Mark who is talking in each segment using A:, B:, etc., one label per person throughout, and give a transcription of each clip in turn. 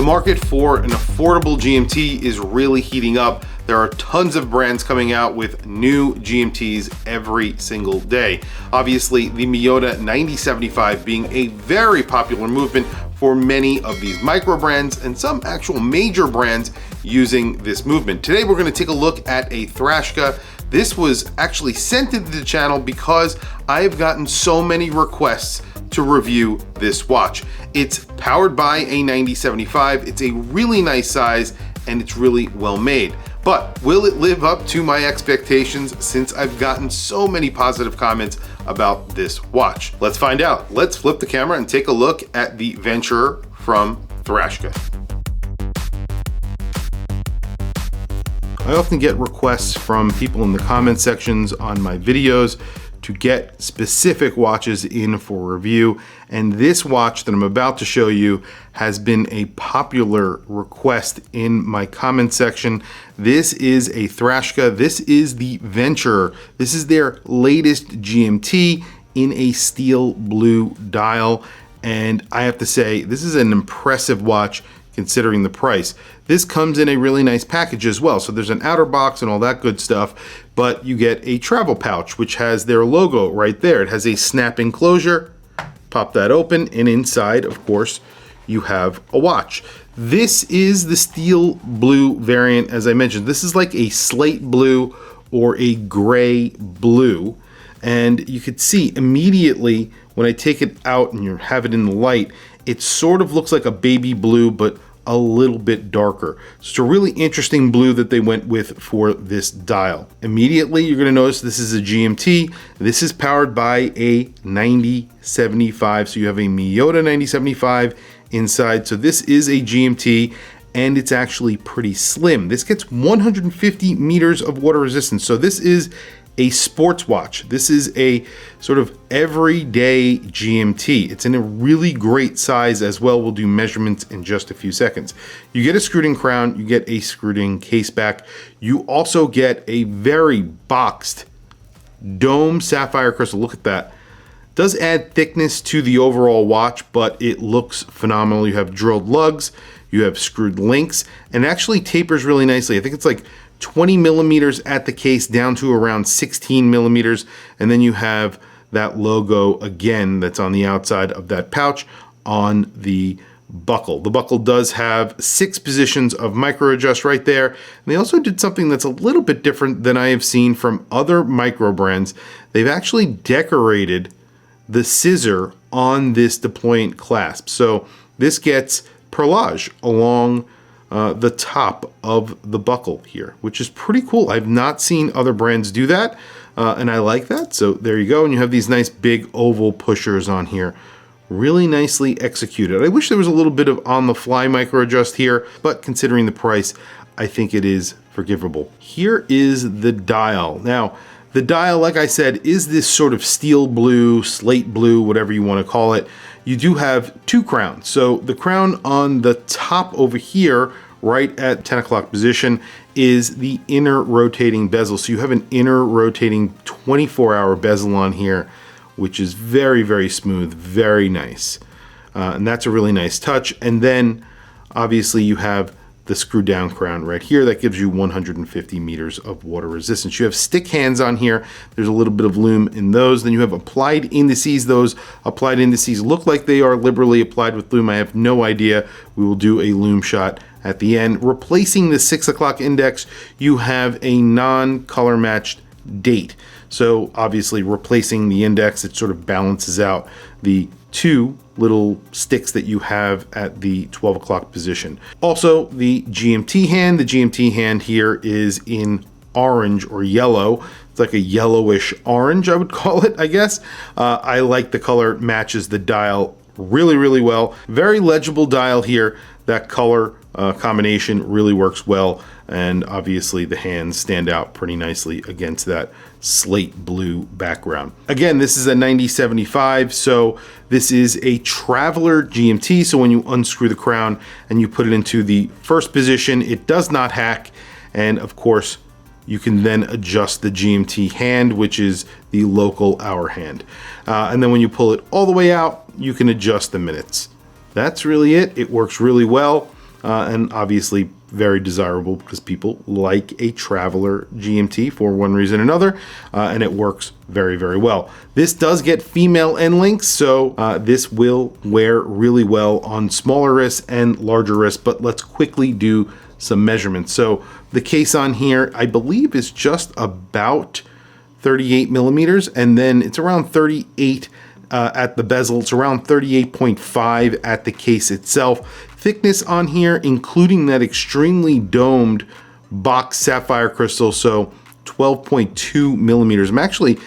A: The market for an affordable GMT is really heating up. There are tons of brands coming out with new GMTs every single day. Obviously, the Miyota 9075 being a very popular movement for many of these micro brands and some actual major brands using this movement. Today, we're going to take a look at a Traska. This was actually sent into the channel because I have gotten so many requests to review this watch. It's powered by a 9075. It's a really nice size and it's really well made. But will it live up to my expectations since I've gotten so many positive comments about this watch? Let's find out. Let's flip the camera and take a look at the Venturer from Traska. I often get requests from people in the comment sections on my videos to get specific watches in for review, and this watch that I'm about to show you has been a popular request in my comment section. This is a Traska. This is the Venturer. This is their latest GMT in a steel blue dial, and I have to say this is an impressive watch considering the price. This comes in a really nice package as well. So there's an outer box and all that good stuff, but you get a travel pouch, which has their logo right there. It has a snapping closure. Pop that open, and inside, of course, you have a watch. This is the steel blue variant. As I mentioned, this is like a slate blue or a gray blue. And you could see immediately when I take it out and you have it in the light, it sort of looks like a baby blue, but a little bit darker. So it's a really interesting blue that they went with for this dial. Immediately, you're gonna notice this is a GMT. This is powered by a 9075. So you have a Miyota 9075 inside. So this is a GMT, and it's actually pretty slim. This gets 150 meters of water resistance. So this is a sports watch. This is a sort of everyday GMT. It's in a really great size as well. We'll do measurements in just a few seconds. You get a screwed-in crown, you get a screwed-in case back. You also get a very boxed dome sapphire crystal. Look at that. Does add thickness to the overall watch, but it looks phenomenal. You have drilled lugs, you have screwed links, and it actually tapers really nicely. I think it's like 20 millimeters at the case down to around 16 millimeters. And then you have that logo again that's on the outside of that pouch on the buckle. The buckle does have 6 positions of micro adjust right there. And they also did something that's a little bit different than I have seen from other micro brands. They've actually decorated the scissor on this deployant clasp. So this gets perlage along the top of the buckle here, which is pretty cool. I've not seen other brands do that, and I like that. So there you go, and you have these nice big oval pushers on here. Really nicely executed. I wish there was a little bit of on-the-fly micro adjust here, but considering the price, I think it is forgivable. Here is the dial. Now, the dial, like I said, is this sort of steel blue, slate blue, whatever you want to call it. You do have 2 crowns. So the crown on the top over here, right at 10 o'clock position, is the inner rotating bezel. So you have an inner rotating 24-hour bezel on here, which is very, very smooth, very nice. And that's a really nice touch. And then obviously you have the screw down crown right here that gives you 150 meters of water resistance. You have stick hands on here. There's a little bit of lume in those. Then you have applied indices. Those applied indices look like they are liberally applied with lume. I have no idea. We will do a lume shot at the end. Replacing the 6 o'clock index, you have a non-color matched date. So obviously replacing the index, it sort of balances out the 2 little sticks that you have at the 12 o'clock position. Also, the GMT hand here is in orange or yellow. It's like a yellowish orange, I would call it, I guess. I like the color, matches the dial really, really well. Very legible dial here. That color combination really works well, and obviously the hands stand out pretty nicely against that slate blue background. Again, this is a 9075, so this is a traveler GMT. So when you unscrew the crown and you put it into the first position, it does not hack, and of course you can then adjust the GMT hand, which is the local hour hand. And then when you pull it all the way out, you can adjust the minutes. That's really it. It works really well. and obviously very desirable because people like a Traveler GMT for one reason or another, and it works very, very well. This does get female end links, so this will wear really well on smaller wrists and larger wrists, but let's quickly do some measurements. So the case on here, I believe, is just about 38 millimeters, and then it's around 38 at the bezel. It's around 38.5 at the case itself. Thickness on here, including that extremely domed box sapphire crystal, so 12.2 millimeters. I'm actually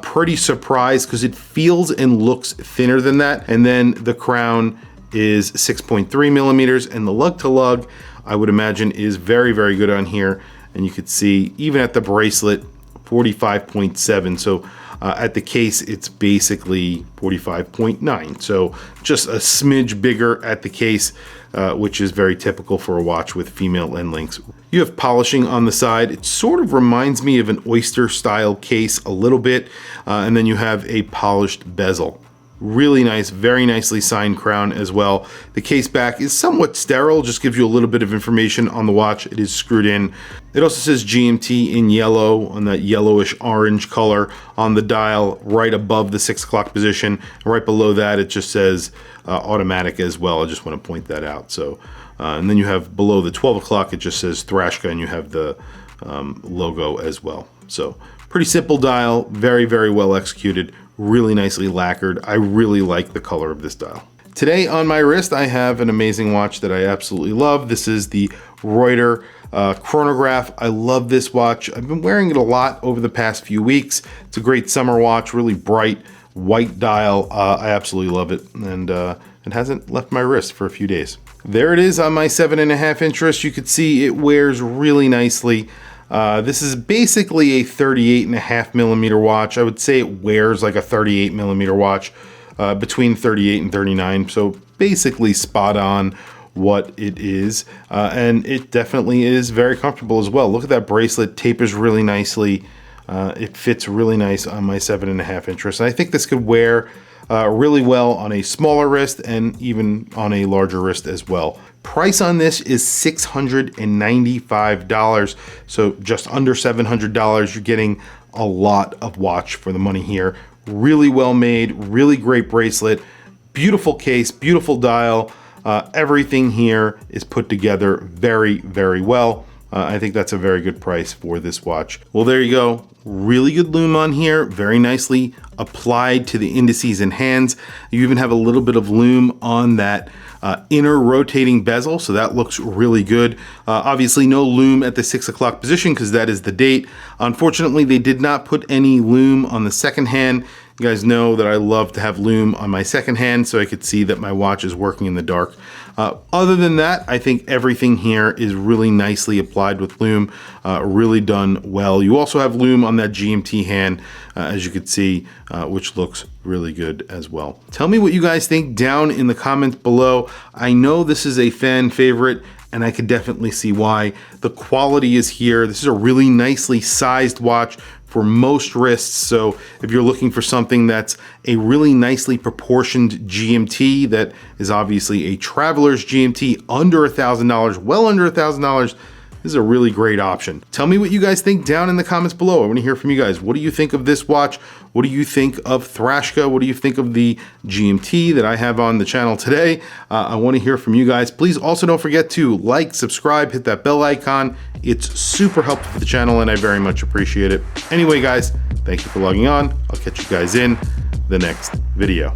A: pretty surprised because it feels and looks thinner than that. And then the crown is 6.3 millimeters, and the lug to lug, I would imagine, is very, very good on here. And you could see even at the bracelet, 45.7. So at the case, it's basically 45.9. So just a smidge bigger at the case, which is very typical for a watch with female end links. You have polishing on the side. It sort of reminds me of an oyster style case a little bit. And then you have a polished bezel. Really nice, very nicely signed crown as well. The case back is somewhat sterile, just gives you a little bit of information on the watch. It is screwed in. It also says GMT in yellow, on that yellowish orange color on the dial right above the 6 o'clock position. And right below that, it just says automatic as well. I just want to point that out. So, and then you have below the 12 o'clock, it just says Traska, and you have the logo as well. So pretty simple dial, very, very well executed. Really nicely lacquered. I really like the color of this dial. Today on my wrist, I have an amazing watch that I absolutely love. This is the Reuter chronograph. I love this watch. I've been wearing it a lot over the past few weeks. It's a great summer watch, really bright white dial. I absolutely love it, and it hasn't left my wrist for a few days. There it is on my 7.5 inch wrist. You could see it wears really nicely. This is basically a 38.5 millimeter watch. I would say it wears like a 38 millimeter watch, between 38 and 39. So basically spot on what it is. And it definitely is very comfortable as well. Look at that bracelet, tapers really nicely. It fits really nice on my 7.5 inch wrist. And I think this could wear really well on a smaller wrist and even on a larger wrist as well. Price on this is $695, so just under $700. You're getting a lot of watch for the money here. Really well made, really great bracelet, beautiful case, beautiful dial. Everything here is put together very, very well. I think that's a very good price for this watch. Well, there you go. Really good lume on here, very nicely applied to the indices and hands. You even have a little bit of lume on that inner rotating bezel, so that looks really good. Obviously no lume at the 6 o'clock position because that is the date. Unfortunately, they did not put any lume on the second hand. You guys know that I love to have lume on my second hand so I could see that my watch is working in the dark. Other than that, I think everything here is really nicely applied with lume, really done well. You also have lume on that GMT hand, as you can see, which looks really good as well. Tell me what you guys think down in the comments below. I know this is a fan favorite, and I can definitely see why. The quality is here. This is a really nicely sized watch for most wrists. So if you're looking for something that's a really nicely proportioned GMT, that is obviously a Traveler's GMT under $1,000, well under $1,000, this is a really great option. Tell me what you guys think down in the comments below. I want to hear from you guys. What do you think of this watch? What do you think of Traska? What do you think of the GMT that I have on the channel today? I want to hear from you guys. Please also don't forget to like, subscribe, hit that bell icon. It's super helpful for the channel and I very much appreciate it. Anyway, guys, thank you for logging on. I'll catch you guys in the next video.